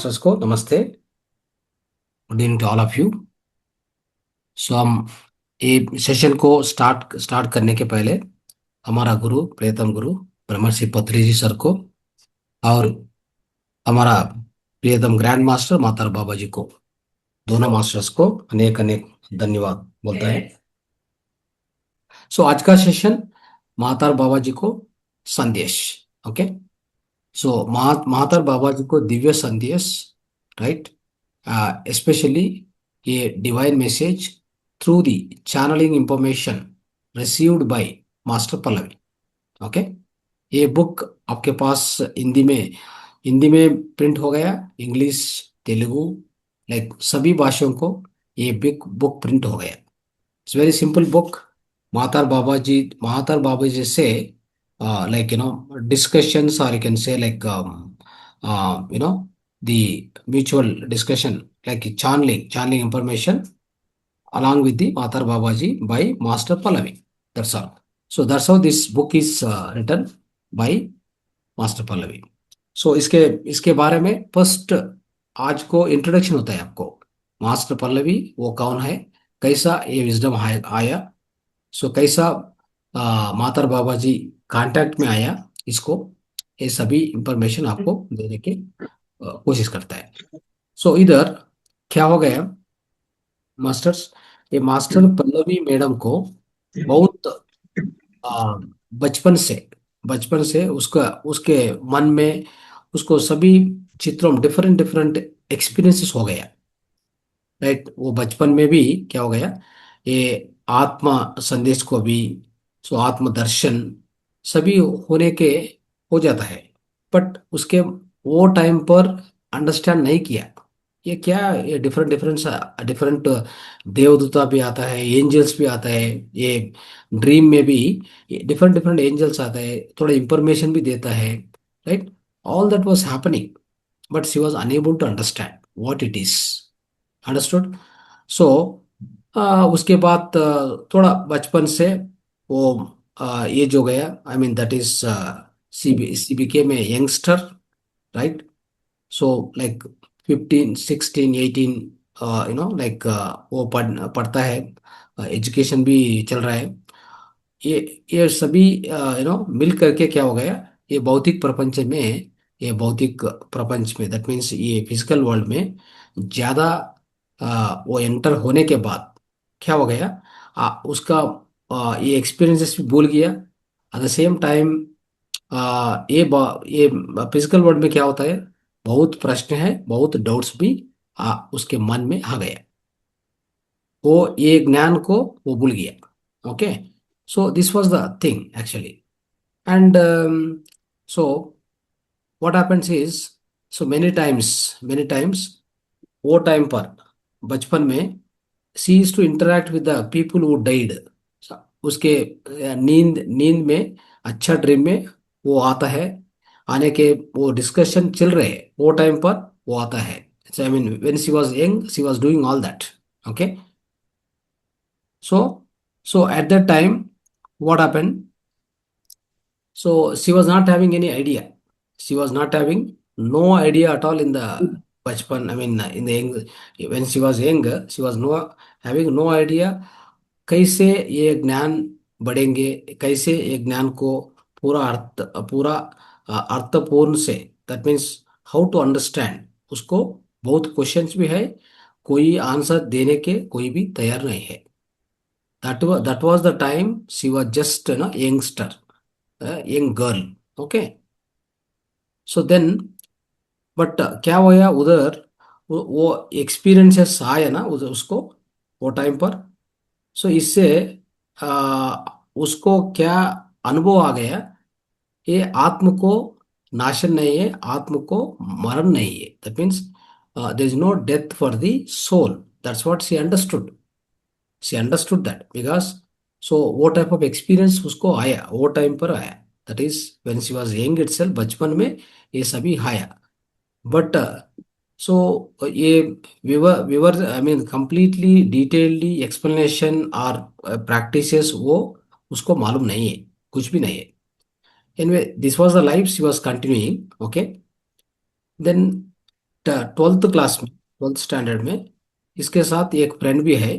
Masters को नमस्ते। Good evening to all of you. So हम ये सेशन को स्टार्ट स्टार्ट करने के पहले हमारा गुरु प्रियतम गुरु ब्रह्मर्षि पत्री जी सर को और हमारा प्रियतम ग्रैंड मास्टर मातार बाबा जी को, दोनों मास्टर्स को अनेक अनेक धन्यवाद बोलता है। सो आज का सेशन मातार बाबा जी को संदेश। ओके। सो महातार बाबा जी को दिव्य संदेश, right, especially a divine message through the channeling information received by master Pallavi. Okay. ये बुक आपके पास हिंदी में प्रिंट हो गया, इंग्लिश, तेलुगु, लाइक सभी भाषाओं को ये बिग बुक प्रिंट हो गया। It's very simple book. महातार बाबा जी से like discussions, or you can say like the mutual discussion, like channeling information along with the Matar Babaji by Master Pallavi. That's all. So that's how this book is written by Master Pallavi. So इसके इसके बारे में first आज को introduction होता है आपको। Master Pallavi वो कौन है, कैसा ये विजडम आया, सो कैसा मातर बाबा जी कांटेक्ट में आया, इसको ये सभी इंफॉर्मेशन आपको देने की कोशिश करता है। सो इधर क्या हो गया मास्टर्स, ये मास्टर पल्लवी मैडम को बहुत आ, बचपन से बचपन से उसका उसके मन में उसको सभी चित्रों में डिफरेंट डिफरेंट एक्सपीरियंसेस हो गया, राइट। वो बचपन में भी क्या हो गया, ये आत्मा संदेश को भी, सो आत्म दर्शन सभी होने के हो जाता है। बट उसके वो टाइम पर अंडरस्टैंड नहीं किया ये क्या, ये डिफरेंट डिफरेंट डिफरेंट देवदूता भी आता है, एंजल्स भी आता है, ये ड्रीम में भी डिफरेंट डिफरेंट एंजल्स आता है, थोड़ा इंफॉर्मेशन भी देता है, right. All that was happening, but she was unable to understand what it is. Understood. So उसके बाद थोड़ा बचपन से वो एज हो गया, I mean that is she became a youngster, right. So like 15 16 18, like वो पढ़ता है, एजुकेशन भी चल रहा है। ये सभी मिल करके क्या हो गया, ये भौतिक प्रपंच में, ये भौतिक प्रपंच में दैट मीन्स ये फिजिकल वर्ल्ड में ज्यादा वो एंटर होने के बाद क्या हो गया, उसका ये एक्सपीरियंसेस भी भूल गया। एट द सेम टाइम ये फिजिकल वर्ल्ड में क्या होता है, बहुत प्रश्न है, बहुत डाउट्स भी उसके मन में आ गया, वो ये ज्ञान को वो भूल गया। Okay. So this was the thing actually. And so what happens is, so many times वो टाइम पर बचपन में she is to interact with the people who died. उसके नींद नींद में, अच्छा ड्रीम में वो आता है, आने के वो डिस्कशन चल रहे हैं वो टाइम पर वो आता है। I mean when she was young she was doing all that. Okay. So, so at that time, what happened? So she was not having any idea. She was not having no idea at all in the bachpan. I mean, in the young, when she was younger, she was no having no idea कैसे ये ज्ञान बढ़ेंगे, कैसे ये ज्ञान को पूरा अर्थपूर्ण से, that means how to understand उसको। बहुत क्वेश्चंस भी है, कोई आंसर देने के कोई भी तैयार नहीं है। that was the time she was just youngster, young girl. Okay. So then, but क्या हुआ उधर, वो एक्सपीरियंसेस आया ना उसको वो टाइम पर। सो इससे उसको क्या अनुभव आ गया, ये आत्म को नाशन नहीं है, आत्म को मरण नहीं है, that means there is no death for the soul. That's what she understood that because, so वो टाइप ऑफ एक्सपीरियंस उसको आया, वो टाइम पर आया, that is when she was young itself, बचपन में ये सभी आया। बट सो ये विवर I mean completely detailedly explanation और प्रैक्टिसेस वो उसको मालूम नहीं है, कुछ भी नहीं है। Anyway this was the life she was continuing. Okay. Then twelfth class में, ट्वेल्थ स्टैंडर्ड में इसके साथ एक फ्रेंड भी है।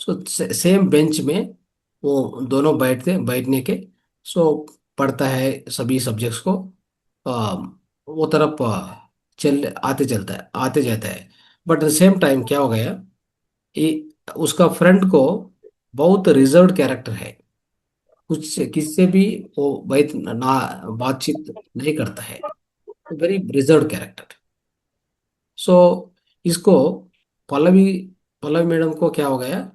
सो सेम बेंच में वो दोनों बैठने के। सो पढ़ता है सभी सब्जेक्ट्स को। आ, वो तरफ चल आते चलता है, आते जाता है। बट सेम टाइम क्या हो गया, उसका फ्रेंड को बहुत रिजर्व्ड कैरेक्टर है। कुछ किससे भी वो बात ना बातचीत नहीं करता है, वेरी रिजर्व्ड कैरेक्टर। सो इसको पल्लवी पल्लवी मैडम को क्या हो गया,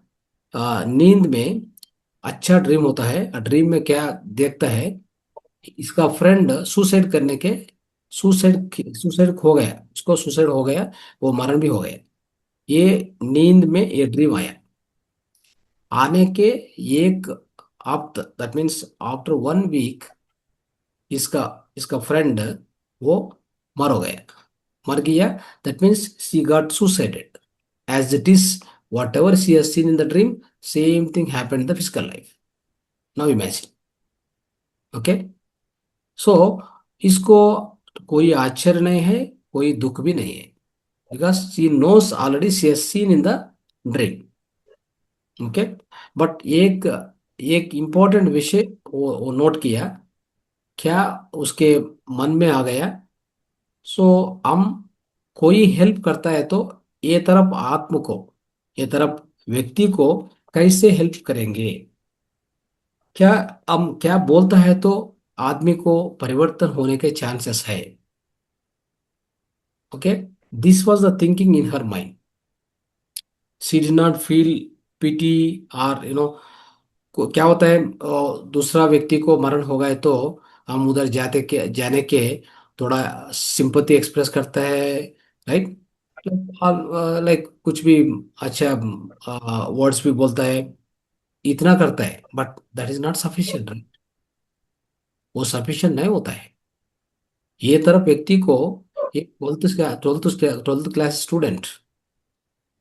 नींद में अच्छा ड्रीम होता है। ड्रीम में क्या देखता है, इसका फ्रेंड सुसाइड करने के, सुसाइड सुसाइड हो गया, उसको सुसाइड हो गया, वो मरण भी हो गया। ये नींद में ये ड्रीम आया। आने के एक after, that means after 1 week, इसका इसका फ्रेंड वो मर हो गया, मर गया। That means she got suicided as it is, whatever she has seen in the dream, same thing happened in the physical life. Now imagine. Okay, so इसको कोई आश्चर्य नहीं है, कोई दुख भी नहीं है, because she nose already, she has seen in the dream. Okay, but एक एक इम्पोर्टेंट विषय वो नोट किया, क्या उसके मन में आ गया। सो हम कोई हेल्प करता है तो ये तरफ आत्म को, ये तरफ व्यक्ति को कैसे हेल्प करेंगे, क्या हम क्या बोलता है तो आदमी को परिवर्तन होने के चांसेस है। Okay, this was the thinking in her mind. She did not feel pity और क्या होता है, दूसरा व्यक्ति को मरण हो गए तो हम उधर जाने के थोड़ा सिंपथी एक्सप्रेस करता है, राइट। लाइक कुछ भी अच्छा वर्ड्स भी बोलता है, इतना करता है, but that is not sufficient, right. वो सफिशिएंट नहीं होता है। ये तरफ व्यक्ति को, एक ट्वेल्थ क्लास स्टूडेंट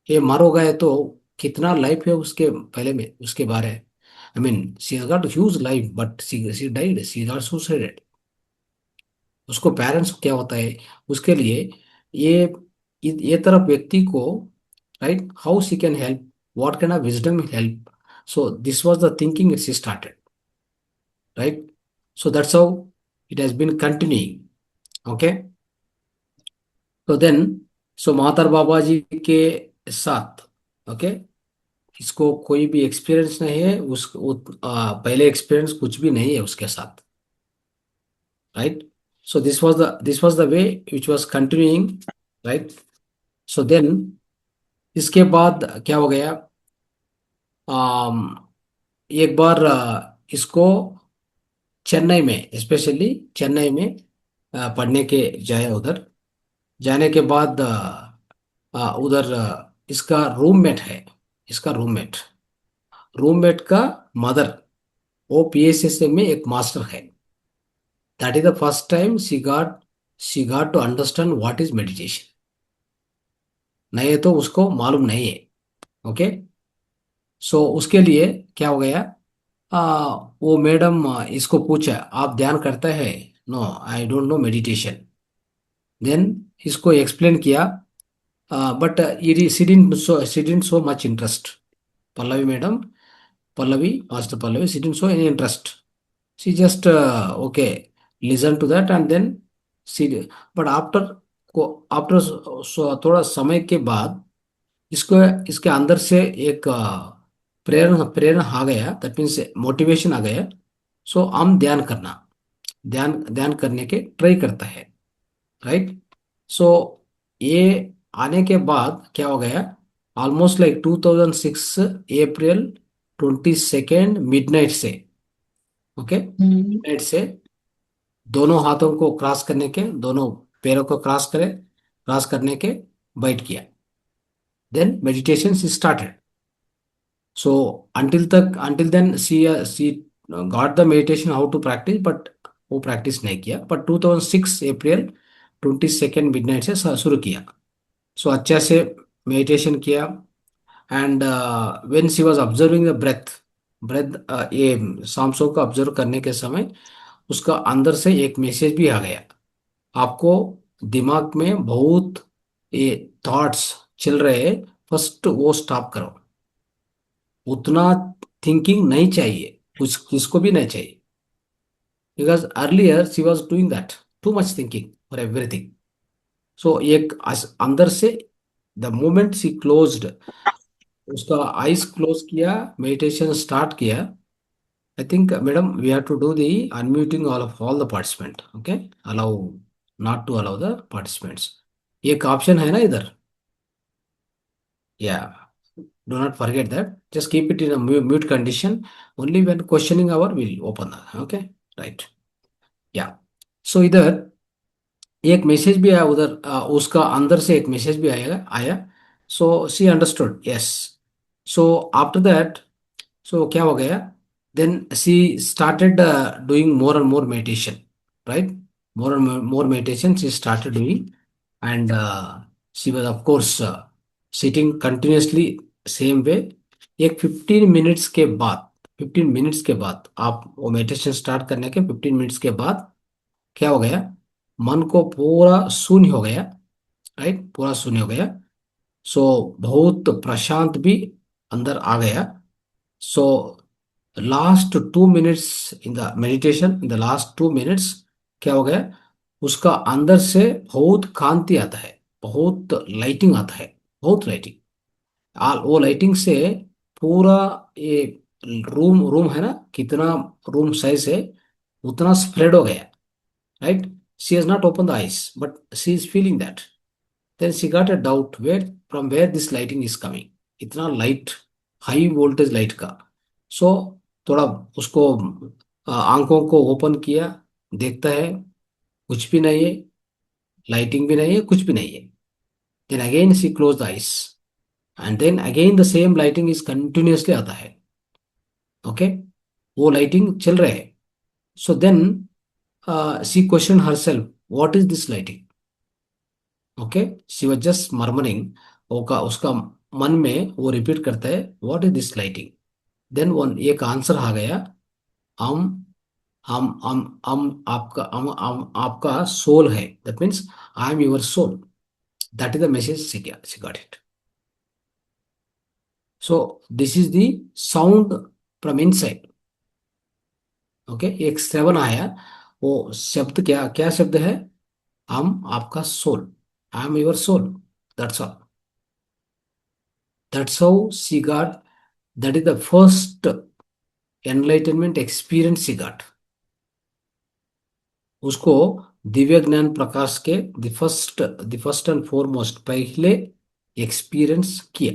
ये मर हो गए तो कितना लाइफ है उसके पहले में, उसके बारे। I mean she has got huge life, but she died, she got suicided. उसको पेरेंट्स क्या होता है उसके लिए, ये ये तरफ व्यक्ति को, right, how she can help, what can of wisdom help. So this was the thinking it's started, right. So that's how it has been continuing. Okay, तो देन, सो मातर बाबा जी के साथ, ओके, इसको कोई भी एक्सपीरियंस नहीं है, पहले एक्सपीरियंस कुछ भी नहीं है उसके साथ, right. So this was the way which was continuing, right. So then इसके बाद क्या हो गया, um, एक बार इसको चेन्नई में, स्पेशली चेन्नई में पढ़ने के जाए उधर। जाने के बाद उधर इसका रूममेट है, इसका रूममेट रूममेट का मदर, वो पीएसएसएम में एक मास्टर है। That is the first time she got to understand what is meditation. नहीं तो उसको मालूम नहीं है। ओके, सो उसके लिए क्या हो गया, वो मैडम इसको पूछा, आप ध्यान करता है? No, I don't know meditation. Then इसको एक्सप्लेन किया, but she didn't show much interest. Pallavi madam, Pallavi, master Pallavi, she didn't show any interest. She just okay, listen to that and then she, but after थोड़ा समय के बाद इसको, इसके अंदर से एक प्रेरणा प्रेरणा आ गया, दैट मीन्स मोटिवेशन आ गया। सो हम ध्यान करना, ध्यान ध्यान करने के ट्राई करता है, राइट। सो ये आने के बाद क्या हो गया, ऑलमोस्ट लाइक 2006 अप्रैल 22 मिडनाइट से, ओके, मिडनाइट से दोनों हाथों को क्रॉस करने के, दोनों पैरों को क्रॉस करने के बैठ किया। Then meditation started. So until then she got the meditation how to practise, but वो प्रैक्टिस नहीं किया। बट 2006 अप्रैल 22 मिडनाइट से शुरू किया। सो अच्छा से मेडिटेशन किया। And when she was observing the breath, ये सांसों को ऑब्जर्व करने के समय उसका अंदर से एक मैसेज भी आ गया, आपको दिमाग में बहुत ये थॉट्स चल रहे, फर्स्ट वो स्टॉप करो। उतना थिंकिंग नहीं चाहिए, कुछ किसको भी नहीं चाहिए, because earlier she was doing that, too much thinking for everything. So एक अंदर से द मोमेंट सी क्लोज्ड, उसका आइज क्लोज किया, मेडिटेशन स्टार्ट किया। I think madam we have to do the unmuting all the participant, okay, allow not to allow the participants. एक option है ना इधर, या do not forget that, just keep it in a mute condition, only when questioning hour we'll open that, okay, right, yeah। so इधर एक message भी आया उधर, उसका अंदर से एक मैसेज भी आएगा आया। So she understood, yes. So after that, so क्या हो गया, then she started doing more and more meditation, right, more and more meditation she started doing. And she was of course sitting continuously same way. एक 15 minutes के बाद, 15 minutes के बाद, आप वो मेडिटेशन स्टार्ट करने के 15 मिनट्स के बाद क्या हो गया, मन को पूरा शून्य हो गया, राइट, पूरा शून्य हो गया। सो बहुत प्रशांत भी अंदर आ गया। So last 2 minutes in the meditation, in the last 2 minutes क्या हो गया, उसका अंदर से बहुत कांति आता है, बहुत लाइटिंग आता है, बहुत लाइटिंग। वो लाइटिंग से पूरा ये रूम रूम है ना, कितना रूम साइज है, उतना स्प्रेड हो गया, right? She has not opened the eyes, but she is feeling that. Then she got a doubt where from where this lighting is coming. इतना लाइट, हाई वोल्टेज लाइट का। सो थोड़ा उसको आंखों को ओपन किया, देखता है कुछ भी नहीं है, लाइटिंग भी नहीं है, कुछ भी नहीं है। Then again she close the eyes, and then again the same lighting is continuously आता है, ओके, वो लाइटिंग चल रहा है। So then she question her self, what is this lighting, okay, she was just murmuring. Okay उसका मन में वो रिपीट करता है, what is this lighting. Then one एक आंसर आ गया, हम हम आपका हम आपका सोल है, that means I am your soul. That is the message she got it. So this is the sound from inside, okay. एक श्रवण आया, वो शब्द क्या क्या शब्द है, हम आपका soul, I am your soul, that's all. That's how she got, that is the first enlightenment experience he got। उसको दिव्य ज्ञान प्रकाश के द फर्स्ट एंड फॉरमोस्ट पहले एक्सपीरियंस किया,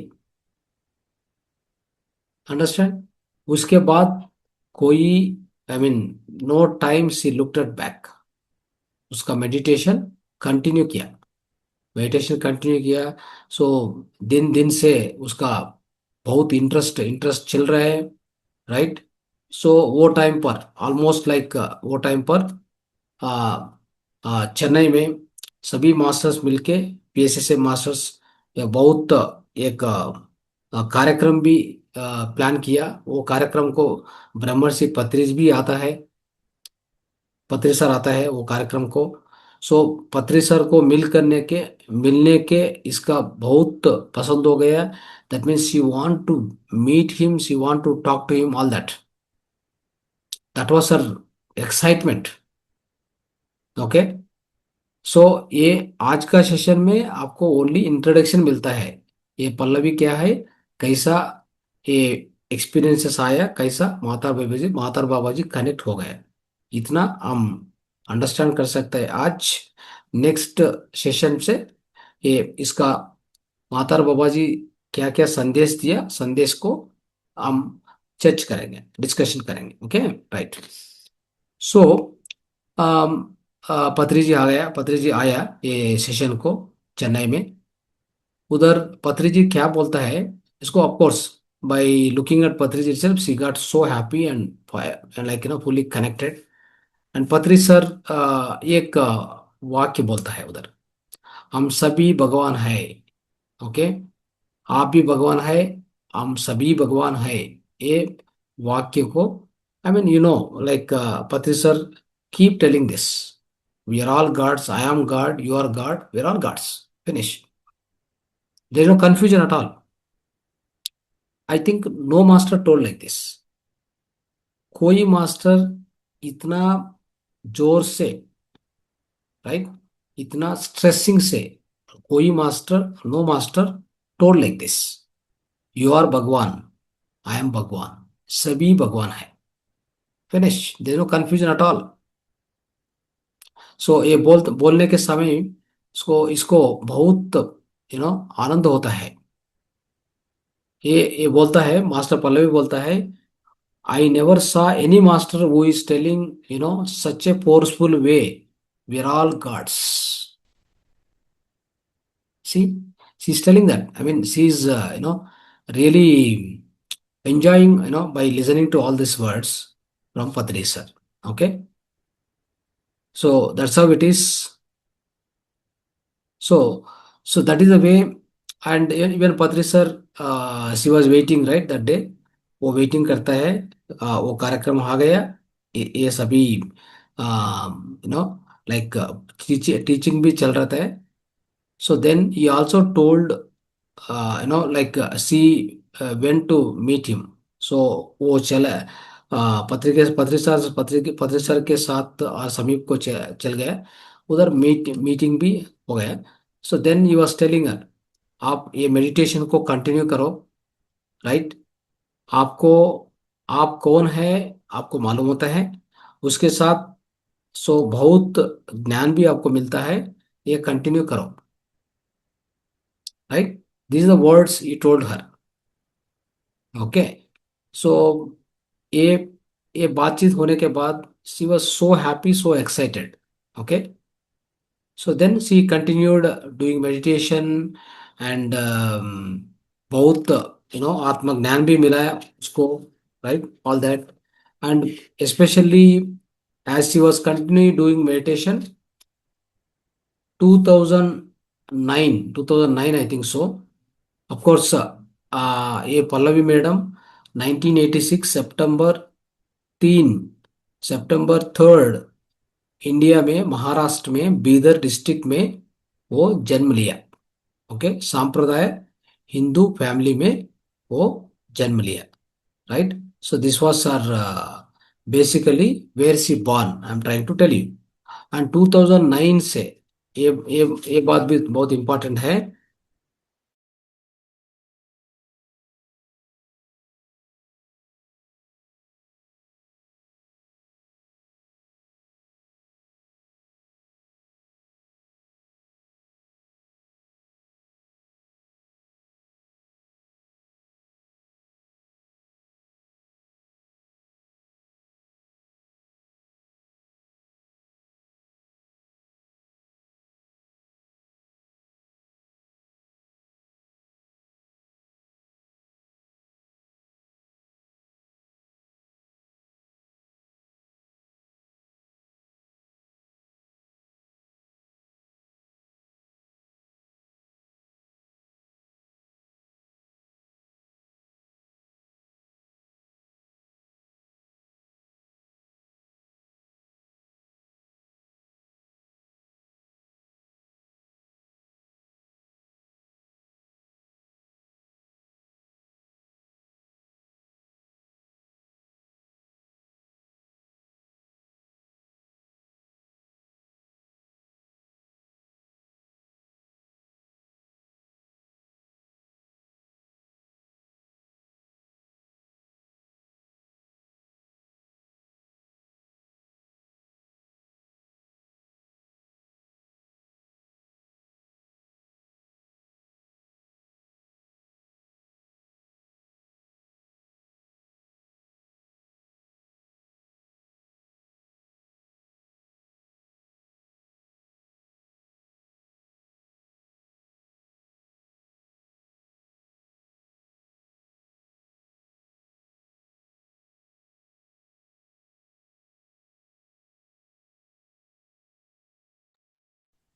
अंडरस्टैंड। उसके बाद कोई, I mean, no time she looked at back, उसका मेडिटेशन कंटिन्यू किया, मेडिटेशन कंटिन्यू किया। सो दिन दिन से उसका बहुत इंटरेस्ट इंटरेस्ट चल रहा है, राइट। सो वो टाइम पर ऑलमोस्ट लाइक, वो टाइम पर आ, चेन्नई में सभी मास्टर्स मिलके, पीएसएसए मास्टर्स, या बहुत एक कार्यक्रम भी प्लान किया। वो कार्यक्रम को ब्रह्मर्षि पत्रिज भी आता है, पत्री सर आता है वो कार्यक्रम को। सो पत्री सर को मिलने के इसका बहुत पसंद हो गया। That means she want to meet him, she want to talk to him, all that, that was her excitement, okay. So ये आज का सेशन में आपको ओनली इंट्रोडक्शन मिलता है, ये पल्लवी क्या है, कैसा ये एक्सपीरियंसेस आया, कैसा माता और बाबा जी कनेक्ट हो गए, इतना हम अंडरस्टैंड कर सकते हैं आज। नेक्स्ट सेशन से ये इसका माता और बाबा जी क्या क्या संदेश दिया, संदेश को हम चर्च करेंगे, डिस्कशन करेंगे, ओके, राइट। सो पत्री जी आया ये सेशन को चेन्नई में। उधर पत्री जी क्या बोलता है इसको, of course by looking at पत्री जी itself she got so happy and like fully connected। And पत्री सर एक वाक्य बोलता है उधर, हम सभी भगवान है, ओके, आप भी भगवान है, हम सभी भगवान है, ये वाक्य को, I mean like Patri sir keep telling this, we are all gods, I am god, you are god, we are all gods, finish. There is no confusion at all. I think no master told like this. कोई master इतना जोर से, right, इतना stressing से, कोई master, no master told like this, you are भगवान, I am भगवान, सभी भगवान है, finish, there no confusion at all. So ये बोलने के समय इसको इसको बहुत आनंद होता है. ये बोलता है, मास्टर पल्लवी बोलता है, I never saw any master who is telling such a forceful way, we are all gods. See, she's telling that. I mean, she's really enjoying by listening to all these words from Padri sir. Okay, so that's how it is. So, so that is the way. And even Padri sir, she was waiting right that day. वो waiting करता है. वो कार्यक्रम आ गया. ये सभी know like teaching भी चल रहा था. So then he also told, like she went to meet him. So वो चला, पत्री सर के साथ समीप को चल गया. उधर मीटिंग भी हो गया. So then he was telling her, आप ये मेडिटेशन को कंटिन्यू करो, राइट. आपको, आप कौन है आपको मालूम होता है. उसके साथ सो बहुत ज्ञान भी आपको मिलता है. ये कंटिन्यू करो, right. These are the words he told her. Okay. So ये ये बातचीत होने के बाद she was so happy, so excited. Okay. So then she continued doing meditation. And बहुत आत्मज्ञान भी मिला है उसको, right, all that. And specially as she was continue doing meditation, 2009 I think so. Of course, ये पल्लवी मैडम 1986 सितंबर 3 India में, महाराष्ट्र में, Bidar district में वो जन्म लिया. ओके, सांप्रदाय हिंदू फैमिली में वो जन्म लिया, right. So this was are basically where she born, I am trying to tell you. And 2009 से, ये बात भी बहुत इंपॉर्टेंट है.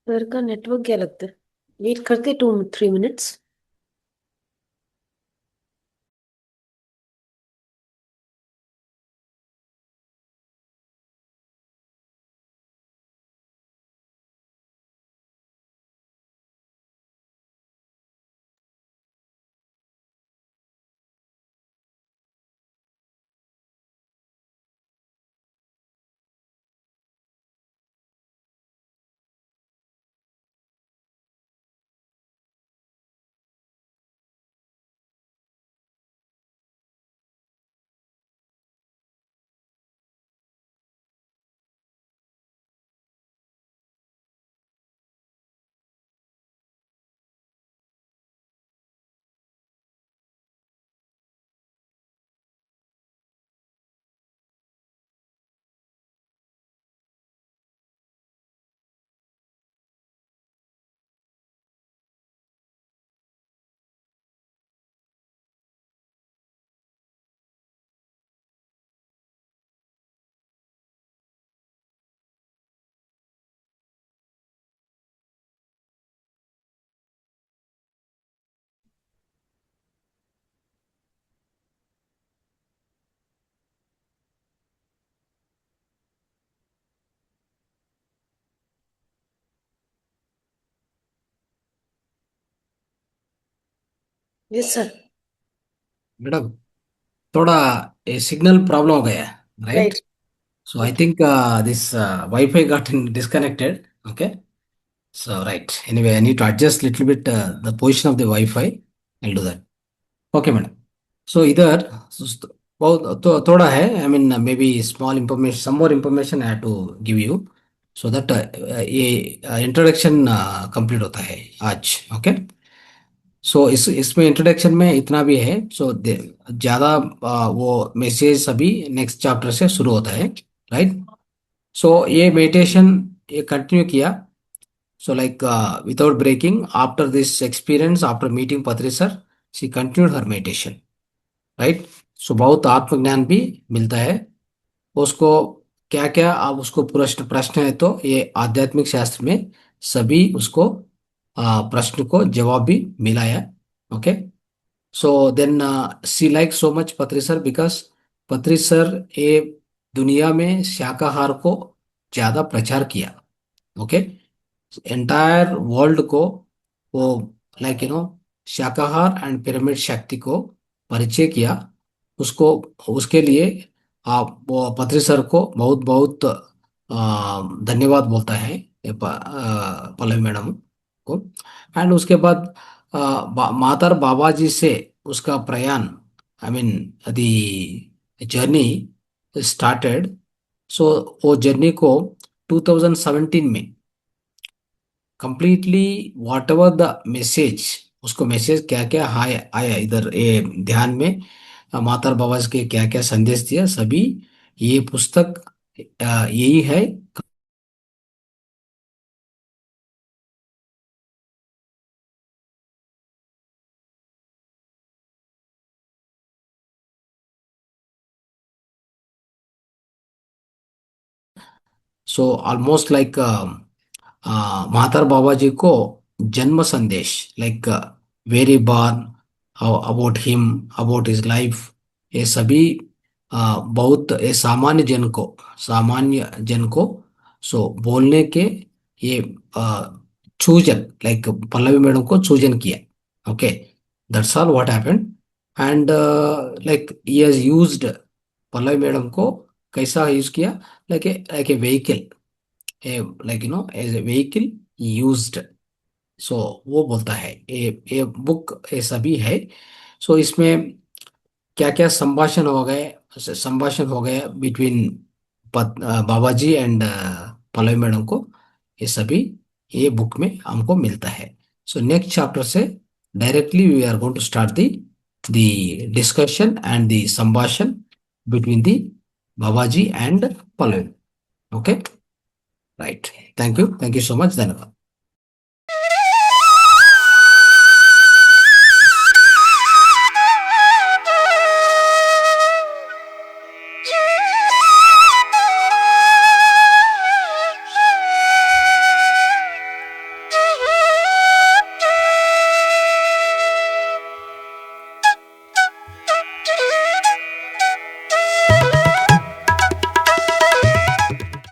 सर का नेटवर्क क्या लगता है? वेट करते 2-3 मिनट्स. Yes, sir. मैडम थोड़ा ए सिग्नल प्रॉब्लम हो गया है, right? Right. So I Right. think this Wi-Fi got disconnected. Okay. So right. Anyway, I need to adjust little bit the position of the Wi-Fi. I'll do that. Okay, madam. So इधर बहुत थोड़ा है. I mean maybe small information, some more information I have to give you, so that ये introduction complete होता है आज. Okay. सो इसमें introduction में इतना भी है. सो ज़्यादा वो मैसेज सभी नेक्स्ट चैप्टर से शुरू होता है, राइट? सो ये मेडिटेशन ये कंटिन्यू किया. So like without breaking after this experience after meeting Patri sir, she continued her meditation, right? So बहुत आत्मज्ञान भी मिलता है उसको. क्या क्या आप उसको प्रश्न प्रश्न है तो ये आध्यात्मिक शास्त्र में सभी उसको प्रश्न को जवाब भी मिला है. Okay. So then she likes so much पत्री सर because पत्री सर ये दुनिया में शाकाहार को ज्यादा प्रचार किया. ओके. एंटायर वर्ल्ड को वो लाइक शाकाहार एंड पिरामिड शक्ति को परिचय किया. उसको उसके लिए आप वो पत्री सर को बहुत बहुत धन्यवाद बोलता है ये पल्लवी मैडम को. एंड उसके बाद मातर बाबा जी से उसका प्रयाण, I mean the journey started. So वो जर्नी को 2017 में completely whatever the message, उसको मैसेज क्या क्या आया आया इधर ये ध्यान में मातर बाबा जी के क्या क्या संदेश दिया सभी ये पुस्तक यही है. सो ऑलमोस्ट लाइक महातर बाबा जी को जन्म संदेश like very born about him about his life ये सभी बहुत ये सामान्य जन को सो बोलने के ये चूजन लाइक पल्लवी मैडम को चूजन किया. Okay. That's all what happened. And like he has used Pallavi madam को कैसा यूज किया, like a vehicle, like as a vehicle used. So वो बोलता है ये बुक ये सभी है. सो इसमें क्या क्या संभाषण हो गए between Baba ji and Pallavi madam को, ये सभी ये बुक में हमको मिलता है. सो नेक्स्ट चैप्टर से directly we are going to start the discussion and the संभाषण between the Baba ji and Pallavi. Okay. Right. Thank you so much. धन्यवाद.